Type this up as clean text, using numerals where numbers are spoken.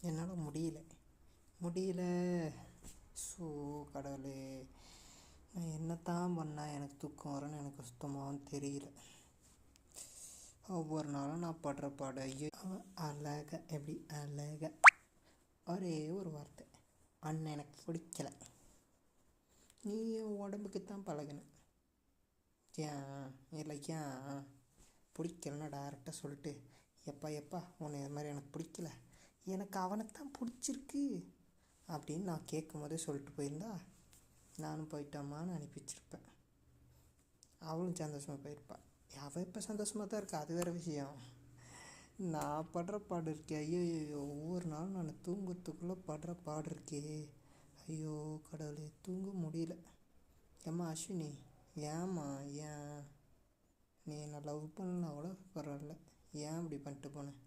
என்னால் முடியல. ஸோ கடவுளே, நான் என்னத்தான் பண்ணால் எனக்கு தூக்கம் வரும்னு எனக்கு சுத்தமாகவும் தெரியல. ஒவ்வொரு நாளும் நான் படுற பாடு. ஐயோ, அழகா எப்படி அழகா ஒரே ஒரு வார்த்தை, அண்ணன் எனக்கு பிடிக்கல. நீ என் உடம்புக்கு தான் பழகின. ஏன் இல்லை, ஏன் பிடிக்கலன்னா டேரெக்டாக சொல்லிட்டு, எப்பா உன்னை இது மாதிரி எனக்கு பிடிக்கல, எனக்கு அவனுக்கு தான் பிடிச்சிருக்கு அப்படின்னு நான் கேட்கும் போதே சொல்லிட்டு போயிருந்தா நானும் போயிட்டாமான்னு அனுப்பி வச்சிருப்பேன். அவளும் சந்தோஷமாக போயிருப்பாள். அவள் இப்போ சந்தோஷமாக தான் இருக்கா, அது வேறு விஷயம். நான் படுற பாடு இருக்கே, ஐயோ ஒவ்வொரு நாளும் நான் தூங்குறதுக்குள்ளே படுற பாடு இருக்கே. ஐயோ கடவுளே, தூங்க முடியல. ஏம்மா அஸ்வினி, ஏம்மா ஏன் நீ என்னை லவ் பண்ணலாம் கூட பரவாயில்ல, ஏன் இப்படி பண்ணிட்டு போனேன்?